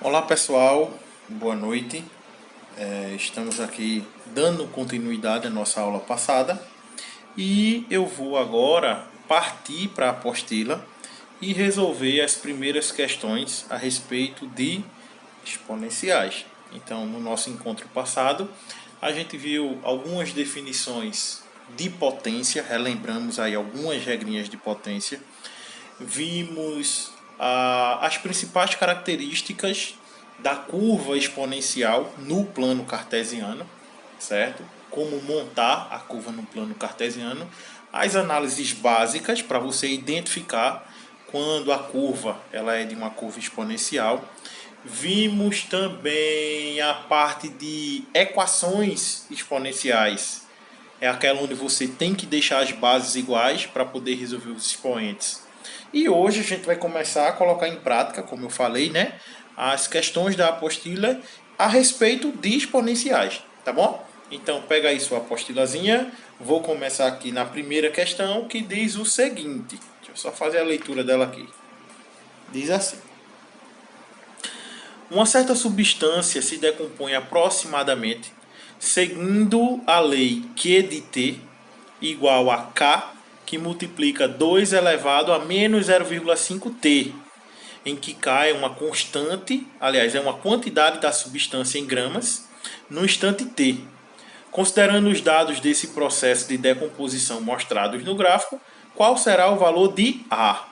Olá pessoal, boa noite. Estamos aqui dando continuidade à nossa aula passada e eu vou agora partir para a apostila e resolver as primeiras questões a respeito de exponenciais. Então, no nosso encontro passado, a gente viu algumas definições de potência, relembramos aí algumas regrinhas de potência, vimos as principais características da curva exponencial no plano cartesiano, certo? Como montar a curva no plano cartesiano, as análises básicas para você identificar quando a curva ela é de uma curva exponencial. Vimos também a parte de equações exponenciais. É aquela onde você tem que deixar as bases iguais para poder resolver os expoentes. E hoje a gente vai começar a colocar em prática, como eu falei, né, as questões da apostila a respeito de exponenciais, tá bom? Então pega aí sua apostilazinha, vou começar aqui na primeira questão que diz o seguinte. Deixa eu só fazer a leitura dela aqui. Diz assim: uma certa substância se decompõe aproximadamente seguindo a lei Q de T igual a K, que multiplica 2 elevado a menos 0,5T, em que K é uma constante, aliás, é uma quantidade da substância em gramas, no instante T. Considerando os dados desse processo de decomposição mostrados no gráfico, qual será o valor de A?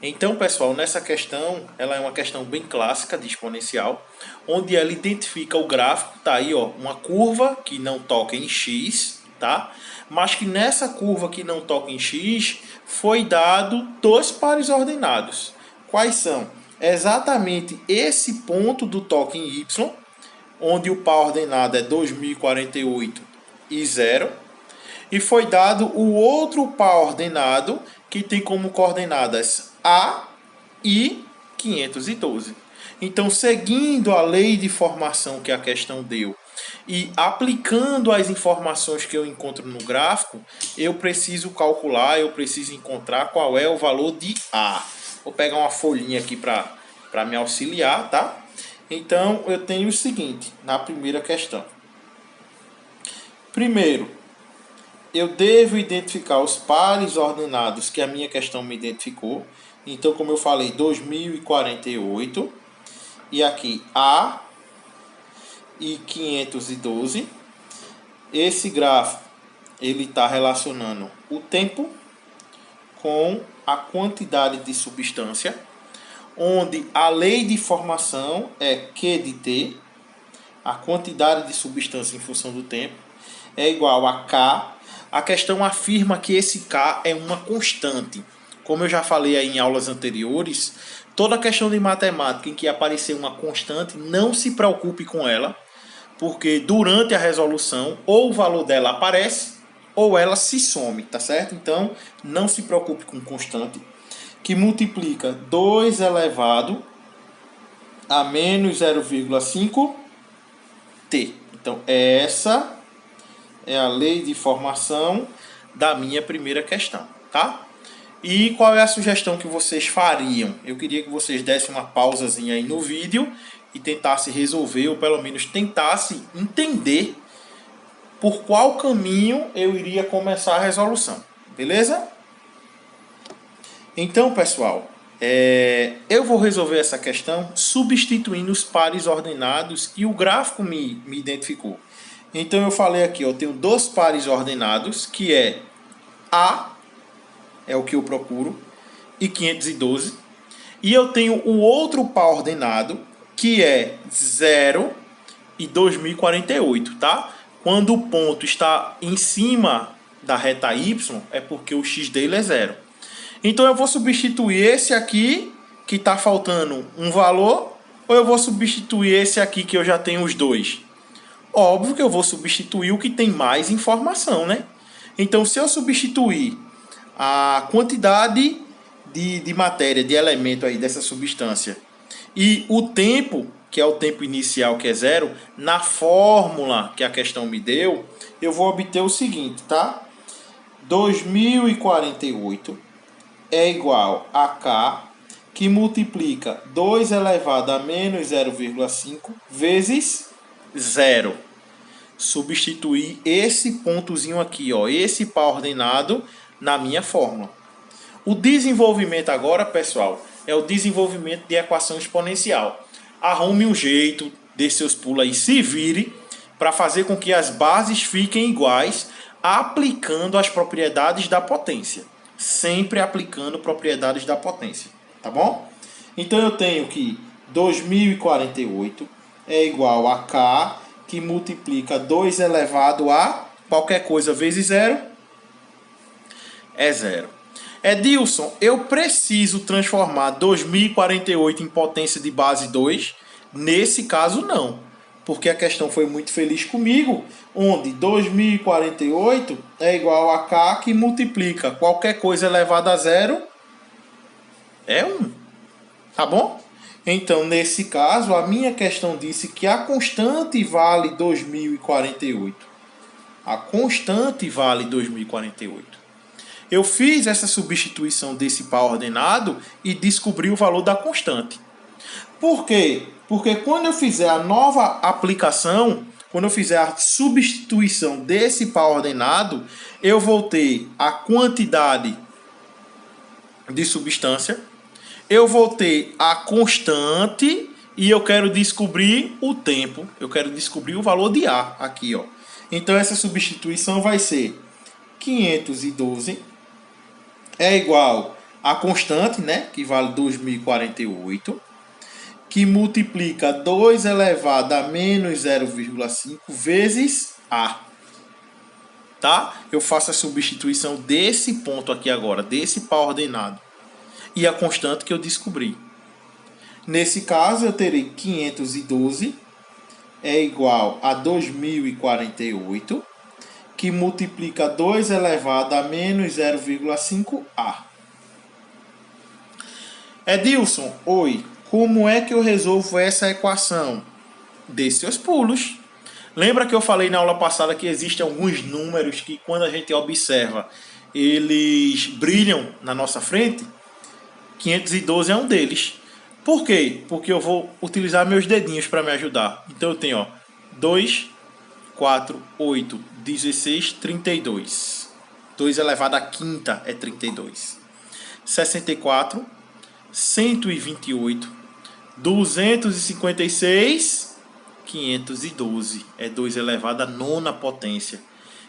Então, pessoal, nessa questão, ela é uma questão bem clássica de exponencial, onde ela identifica o gráfico, tá aí, ó, uma curva que não toca em x, tá? Mas que nessa curva que não toca em x, foi dado dois pares ordenados. Quais são? Exatamente esse ponto do toque em y, onde o par ordenado é 2048 e 0, e foi dado o outro par ordenado que tem como coordenadas A e 512. Então, seguindo a lei de formação que a questão deu e aplicando as informações que eu encontro no gráfico, eu preciso calcular, eu preciso encontrar qual é o valor de A. Vou pegar uma folhinha aqui para me auxiliar, tá? Então, eu tenho o seguinte, na primeira questão. Primeiro, eu devo identificar os pares ordenados que a minha questão me identificou. Então, como eu falei, 2048. E aqui A e 512. Esse gráfico ele está relacionando o tempo com a quantidade de substância, onde a lei de formação é Q de T, a quantidade de substância em função do tempo, é igual a K. A questão afirma que esse K é uma constante. Como eu já falei aí em aulas anteriores, toda questão de matemática em que aparecer uma constante, não se preocupe com ela, porque durante a resolução ou o valor dela aparece ou ela se some, tá certo? Então, não se preocupe com constante, que multiplica 2 elevado a menos 0,5T. Então, essa é a lei de formação da minha primeira questão, tá? E qual é a sugestão que vocês fariam? Eu queria que vocês dessem uma pausazinha aí no vídeo e tentassem resolver, ou pelo menos tentassem entender por qual caminho eu iria começar a resolução. Beleza? Então, pessoal, eu vou resolver essa questão substituindo os pares ordenados que o gráfico me identificou. Então, eu falei aqui, eu tenho dois pares ordenados, que é A, é o que eu procuro, e 512. E eu tenho o outro par ordenado, que é 0 e 2048, tá? Quando o ponto está em cima da reta y, é porque o x dele é 0. Então eu vou substituir esse aqui, que está faltando um valor, ou eu vou substituir esse aqui, que eu já tenho os dois? Óbvio que eu vou substituir o que tem mais informação, né? Então, se eu substituir a quantidade de matéria, de elemento aí dessa substância, e o tempo, que é o tempo inicial, que é 0, na fórmula que a questão me deu, eu vou obter o seguinte, tá? 2048 é igual a K, que multiplica 2 elevado a menos 0,5 vezes 0. Substituir esse pontozinho aqui, ó, esse par ordenado, na minha fórmula. O desenvolvimento agora, pessoal, é o desenvolvimento de equação exponencial. Arrume um jeito, dê seus pulos aí, se vire para fazer com que as bases fiquem iguais, aplicando as propriedades da potência. Sempre aplicando propriedades da potência, tá bom? Então eu tenho que 2048 é igual a K, que multiplica 2 elevado a qualquer coisa vezes 0, é 0. Edilson, eu preciso transformar 2048 em potência de base 2? Nesse caso, não. Porque a questão foi muito feliz comigo, onde 2048 é igual a K, que multiplica qualquer coisa elevada a 0, é 1. Tá bom? Então, nesse caso, a minha questão disse que a constante vale 2048. A constante vale 2048. Eu fiz essa substituição desse par ordenado e descobri o valor da constante. Por quê? Porque quando eu fizer a nova aplicação, quando eu fizer a substituição desse par ordenado, eu vou ter a quantidade de substância, eu vou ter a constante e eu quero descobrir o tempo. Eu quero descobrir o valor de A aqui, ó. Então essa substituição vai ser 512 é igual a constante, né, que vale 2048, que multiplica 2 elevado a menos 0,5 vezes A. Tá? Eu faço a substituição desse ponto aqui agora, desse par ordenado, e a constante que eu descobri. Nesse caso, eu terei 512 é igual a 2048, que multiplica 2 elevado a menos 0,5A. Edilson, oi, como é que eu resolvo essa equação? Dê seus pulos. Lembra que eu falei na aula passada que existem alguns números que, quando a gente observa, eles brilham na nossa frente? 512 é um deles. Por quê? Porque eu vou utilizar meus dedinhos para me ajudar. Então eu tenho, ó, 2, 4, 8, 16, 32. 2 elevado à quinta é 32. 64, 128, 256, 512. É 2 elevado à nona potência.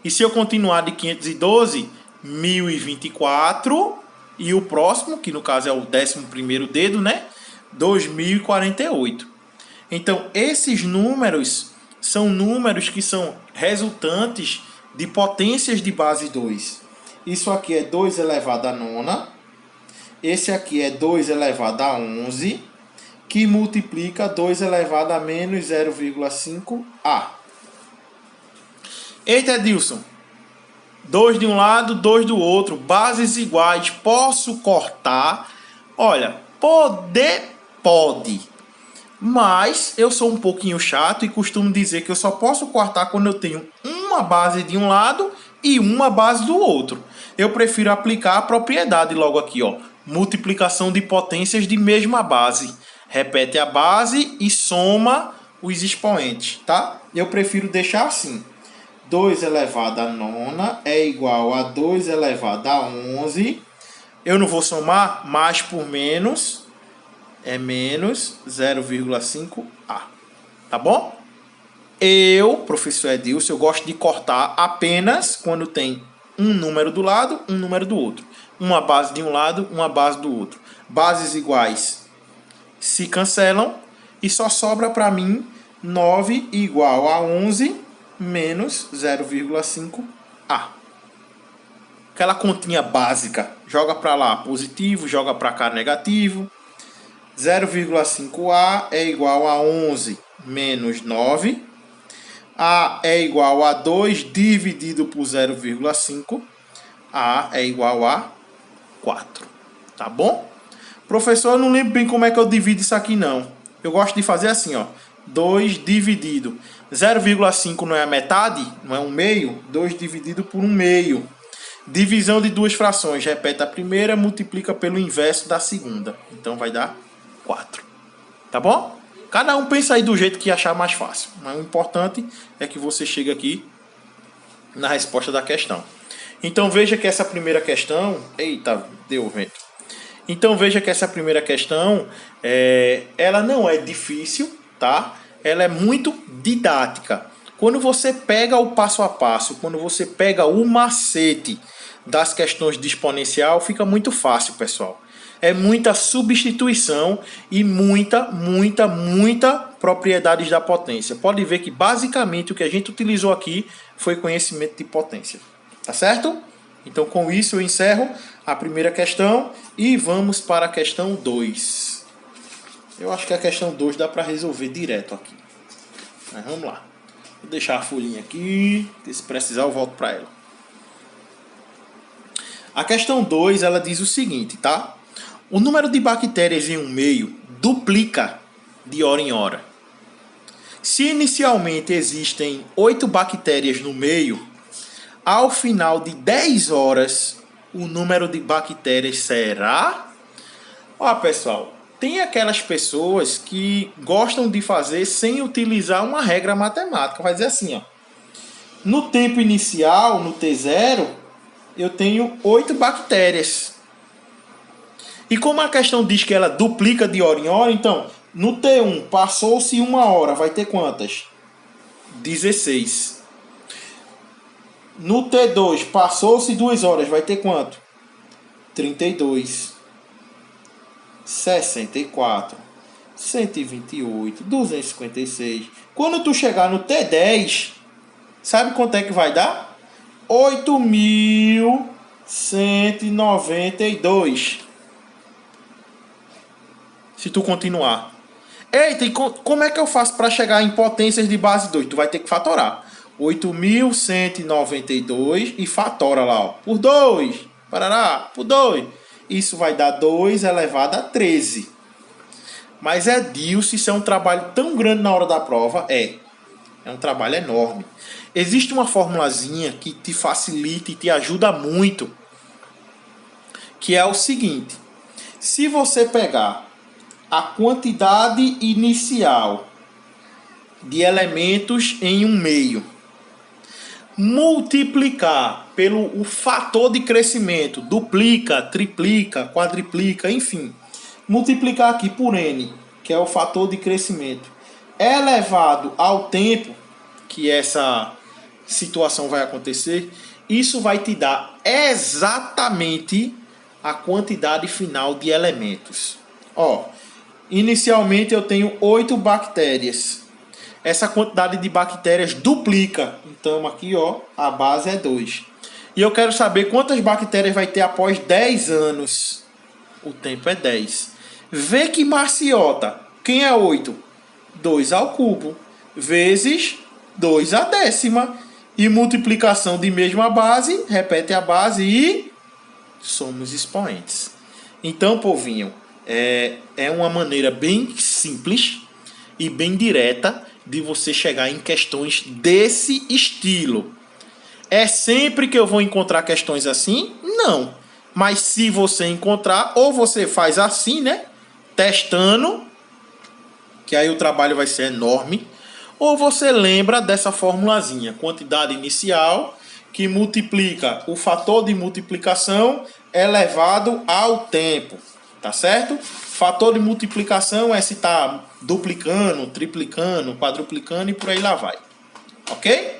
E se eu continuar de 512, 1024, e o próximo, que no caso é o 11º dedo, né? 2048. Então, esses números são números que são resultantes de potências de base 2. Isso aqui é 2 elevado à nona. Esse aqui é 2 elevado a 11, que multiplica 2 elevado a menos 0,5A. Eita, Edilson. 2 de um lado, 2 do outro. Bases iguais. Posso cortar? Olha, pode. Mas eu sou um pouquinho chato e costumo dizer que eu só posso cortar quando eu tenho uma base de um lado e uma base do outro. Eu prefiro aplicar a propriedade logo aqui, ó. Multiplicação de potências de mesma base. Repete a base e soma os expoentes, tá? Eu prefiro deixar assim. 2 elevado a nona é igual a 2 elevado a 11. Eu não vou somar, mais por menos é menos 0,5A. Tá bom? Eu, professor Edilson, eu gosto de cortar apenas quando tem um número do lado, um número do outro. Uma base de um lado, uma base do outro. Bases iguais se cancelam e só sobra para mim 9 igual a 11 menos 0,5A. Aquela continha básica. Joga para lá positivo, joga para cá negativo. 0,5A é igual a 11 menos 9. A é igual a 2 dividido por 0,5. A é igual a 4. Tá bom? Professor, eu não lembro bem como é que eu divido isso aqui não. Eu gosto de fazer assim, ó. 2 dividido. 0,5 não é a metade? Não é um meio? 2 dividido por 1 meio. Divisão de duas frações. Repete a primeira, multiplica pelo inverso da segunda. Então vai dar 4. Tá bom? Cada um pensa aí do jeito que achar mais fácil. Mas o importante é que você chegue aqui na resposta da questão. Então veja que essa primeira questão... Eita, deu vento. Então veja que essa primeira questão, ela não é difícil, tá? Ela é muito didática. Quando você pega o passo a passo, quando você pega o macete das questões de exponencial, fica muito fácil, pessoal. É muita substituição e muita propriedades da potência. Pode ver que basicamente o que a gente utilizou aqui foi conhecimento de potência. Tá certo? Então com isso eu encerro a primeira questão e vamos para a questão 2. Eu acho que a questão 2 dá para resolver direto aqui. Mas vamos lá. Vou deixar a folhinha aqui, se precisar eu volto para ela. A questão 2, ela diz o seguinte, tá? O número de bactérias em um meio duplica de hora em hora. Se inicialmente existem 8 bactérias no meio, ao final de 10 horas, o número de bactérias será... Ó, pessoal, tem aquelas pessoas que gostam de fazer sem utilizar uma regra matemática. Vai dizer assim, ó. No tempo inicial, no T0, eu tenho 8 bactérias. E como a questão diz que ela duplica de hora em hora, então, no T1 passou-se 1 hora, vai ter quantas? 16. No T2 passou-se 2 horas, vai ter quanto? 32. 64. 128. 256. Quando tu chegar no T10, sabe quanto é que vai dar? 8.192. Se tu continuar. Eita, e como é que eu faço para chegar em potências de base 2? Tu vai ter que fatorar. 8.192 e fatora lá, ó, por 2. Parará, por 2. Isso vai dar 2 elevado a 13. Mas Edilson, isso é um trabalho tão grande na hora da prova? É um trabalho enorme. Existe uma formulazinha que te facilita e te ajuda muito, que é o seguinte. Se você pegar a quantidade inicial de elementos em um meio, multiplicar pelo o fator de crescimento, duplica, triplica, quadriplica, enfim, multiplicar aqui por n, que é o fator de crescimento, elevado ao tempo que essa situação vai acontecer, isso vai te dar exatamente a quantidade final de elementos. Ó, inicialmente eu tenho 8 bactérias. Essa quantidade de bactérias duplica. Então aqui, ó, a base é 2. E eu quero saber quantas bactérias vai ter após 10 anos. O tempo é 10. Vê que maciota. Quem é 8? 2 ao cubo. Vezes 2 à décima. E multiplicação de mesma base. Repete a base e somos expoentes. Então, povinho, é uma maneira bem simples e bem direta de você chegar em questões desse estilo. É sempre que eu vou encontrar questões assim? Não. Mas se você encontrar, ou você faz assim, né? Testando, que aí o trabalho vai ser enorme. Ou você lembra dessa formulazinha, quantidade inicial, que multiplica o fator de multiplicação elevado ao tempo. Tá certo? Fator de multiplicação é se está duplicando, triplicando, quadruplicando e por aí lá vai. Ok?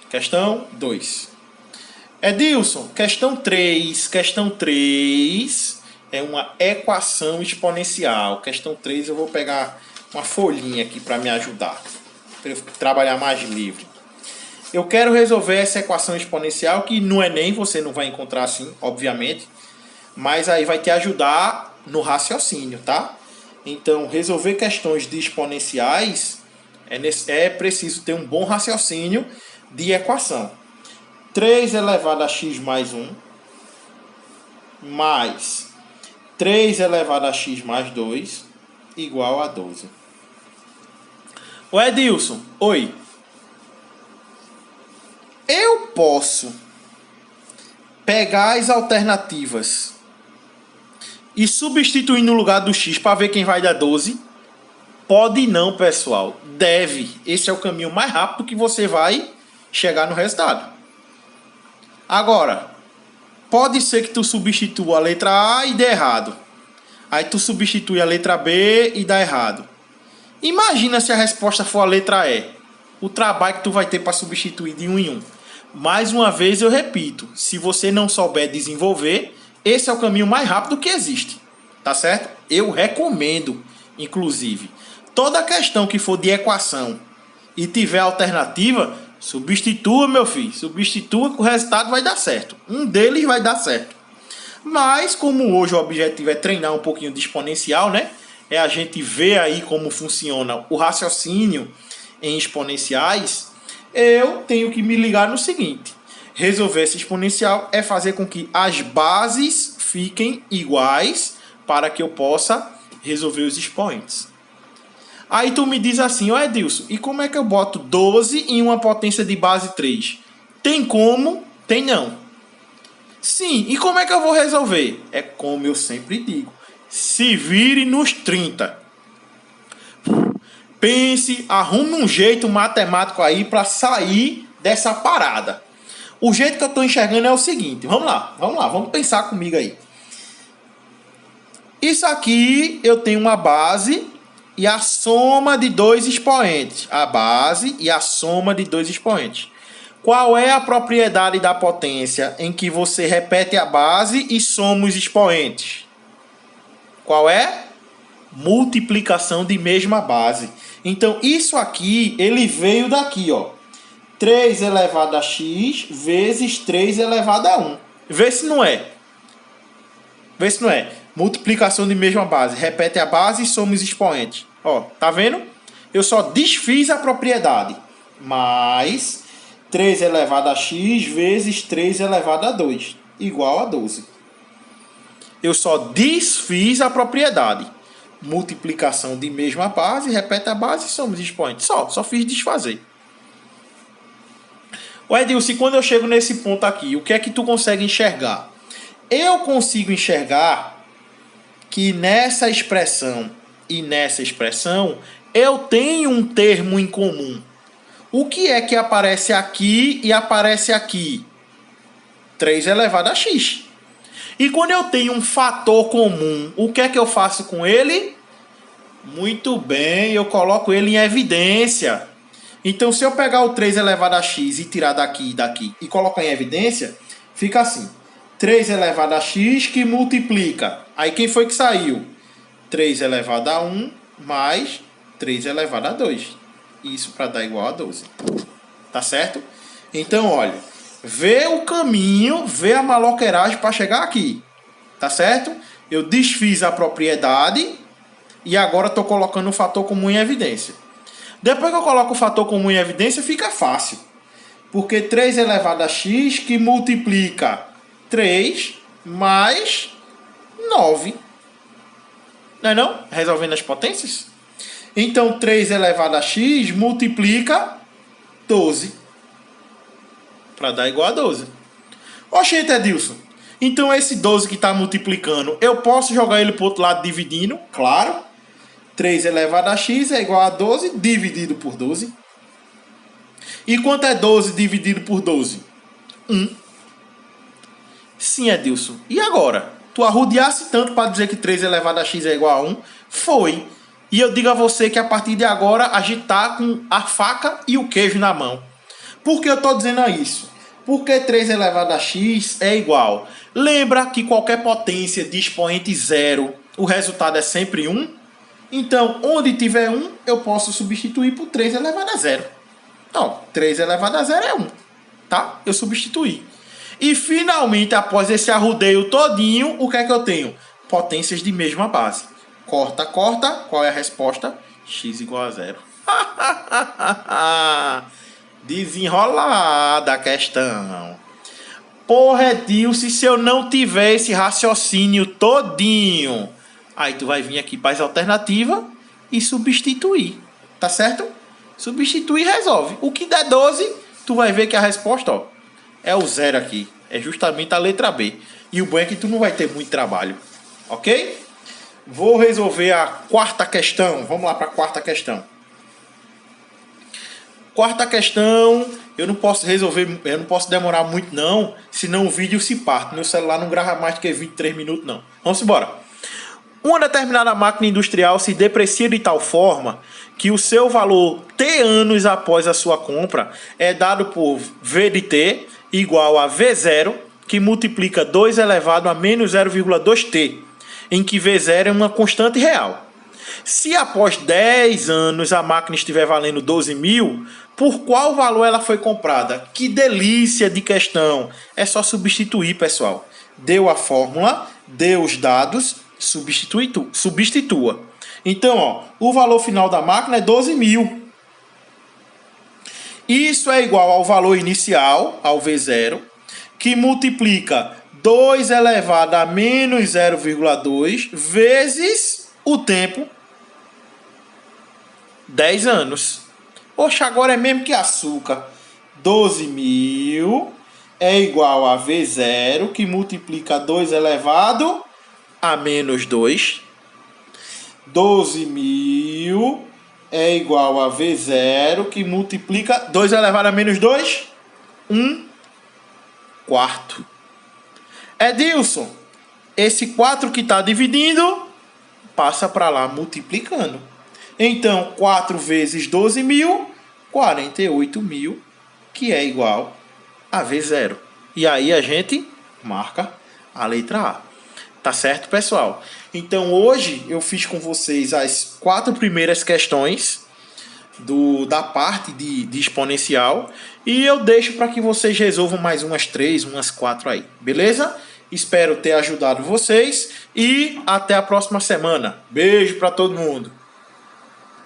Questão 2. Edilson, questão 3. Questão 3 é uma equação exponencial. Questão 3 eu vou pegar uma folhinha aqui para me ajudar. Para eu trabalhar mais livre. Eu quero resolver essa equação exponencial que no Enem você não vai encontrar assim, obviamente. Mas aí vai te ajudar no raciocínio, tá? Então, resolver questões de exponenciais é preciso ter um bom raciocínio de equação. 3 elevado a x mais 1 mais 3 elevado a x mais 2 igual a 12. Ô Edilson, oi. Eu posso pegar as alternativas e substituir no lugar do x para ver quem vai dar 12? Pode não, pessoal. Deve. Esse é o caminho mais rápido que você vai chegar no resultado. Agora, pode ser que tu substitua a letra A e dê errado. Aí tu substitui a letra B e dá errado. Imagina se a resposta for a letra E. O trabalho que tu vai ter para substituir de um em um. Mais uma vez eu repito, se você não souber desenvolver, esse é o caminho mais rápido que existe. Tá certo? Eu recomendo, inclusive, toda questão que for de equação e tiver alternativa, substitua, meu filho. Substitua que o resultado vai dar certo. Um deles vai dar certo. Mas, como hoje o objetivo é treinar um pouquinho de exponencial, né? É a gente ver aí como funciona o raciocínio em exponenciais. Eu tenho que me ligar no seguinte. Resolver esse exponencial é fazer com que as bases fiquem iguais para que eu possa resolver os expoentes. Aí tu me diz assim, ó Edilson, e como é que eu boto 12 em uma potência de base 3? Tem como? Tem não. Sim, e como é que eu vou resolver? É como eu sempre digo, se vire nos 30. Pense, arrume um jeito matemático aí para sair dessa parada. O jeito que eu estou enxergando é o seguinte, vamos lá, vamos pensar comigo aí. Isso aqui eu tenho uma base e a soma de dois expoentes. A base e a soma de dois expoentes. Qual é a propriedade da potência em que você repete a base e soma os expoentes? Qual é? Multiplicação de mesma base. Então, isso aqui, ele veio daqui, ó. 3 elevado a x vezes 3 elevado a 1. Vê se não é. Vê se não é. Multiplicação de mesma base. Repete a base e soma os expoentes. Ó, tá vendo? Eu só desfiz a propriedade. Mais 3 elevado a x vezes 3 elevado a 2. Igual a 12. Eu só desfiz a propriedade. Multiplicação de mesma base. Repete a base e soma os expoentes. Só fiz desfazer. Ô Edilson, quando eu chego nesse ponto aqui, o que é que tu consegue enxergar? Eu consigo enxergar que nessa expressão e nessa expressão eu tenho um termo em comum. O que é que aparece aqui e aparece aqui? 3 elevado a x. E quando eu tenho um fator comum, o que é que eu faço com ele? Muito bem, eu coloco ele em evidência. Então, se eu pegar o 3 elevado a x e tirar daqui e daqui e colocar em evidência, fica assim. 3 elevado a x que multiplica. Aí quem foi que saiu? 3 elevado a 1 mais 3 elevado a 2. Isso para dar igual a 12. Tá certo? Então, olha. Vê o caminho, vê a maloqueiragem para chegar aqui. Tá certo? Eu desfiz a propriedade e agora estou colocando o fator comum em evidência. Depois que eu coloco o fator comum em evidência, fica fácil. Porque 3 elevado a x que multiplica 3 mais 9. Não é não? Resolvendo as potências. Então, 3 elevado a x multiplica 12. Para dar igual a 12. Oxente, Edilson. Então, esse 12 que está multiplicando, eu posso jogar ele para o outro lado dividindo? Claro. 3 elevado a x é igual a 12 dividido por 12. E quanto é 12 dividido por 12? 1. Sim, Edilson. E agora? Tu arrodeasse tanto para dizer que 3 elevado a x é igual a 1? Foi. E eu digo a você que a partir de agora a gente está com a faca e o queijo na mão. Por que eu estou dizendo isso? Porque 3 elevado a x é igual. Lembra que qualquer potência de expoente zero, o resultado é sempre 1? Então, onde tiver 1, eu posso substituir por 3 elevado a 0. Então, 3 elevado a 0 é 1. Tá? Eu substituí. E, finalmente, após esse arrudeio todinho, o que é que eu tenho? Potências de mesma base. Corta, corta. Qual é a resposta? X igual a 0. Desenrolada a questão. Porra, Edilson, se eu não tiver esse raciocínio todinho, aí tu vai vir aqui para as alternativas e substituir. Tá certo? Substituir resolve. O que der 12, tu vai ver que a resposta, ó, é o 0 aqui. É justamente a letra B. E o bom é que tu não vai ter muito trabalho. Ok? Vou resolver a quarta questão. Vamos lá para a quarta questão. Quarta questão, eu não posso resolver, eu não posso demorar muito não, senão o vídeo se parte. Meu celular não grava mais do que 23 minutos não. Vamos embora. Uma determinada máquina industrial se deprecia de tal forma que o seu valor T anos após a sua compra é dado por V de T igual a V0, que multiplica 2 elevado a menos 0,2T, em que V0 é uma constante real. Se após 10 anos a máquina estiver valendo 12 mil, por qual valor ela foi comprada? Que delícia de questão! É só substituir, pessoal. Deu a fórmula, deu os dados, substitua. Então, ó, o valor final da máquina é 12 mil. Isso é igual ao valor inicial, ao V0, que multiplica 2 elevado a menos 0,2 vezes o tempo, 10 anos. Poxa, agora é mesmo que açúcar. 12 mil é igual a V0, que multiplica 2 elevado a menos 2. 12 mil é igual a V0, que multiplica 2 elevado a menos 2. 1 quarto. Edilson, esse 4 que está dividindo, passa para lá multiplicando. Então, 4 vezes 12 mil, 48 mil, que é igual a V0. E aí a gente marca a letra A. Tá certo, pessoal? Então, hoje eu fiz com vocês as 4 primeiras questões da parte de exponencial. E eu deixo para que vocês resolvam mais umas 3, umas 4 aí. Beleza? Espero ter ajudado vocês. E até a próxima semana. Beijo para todo mundo.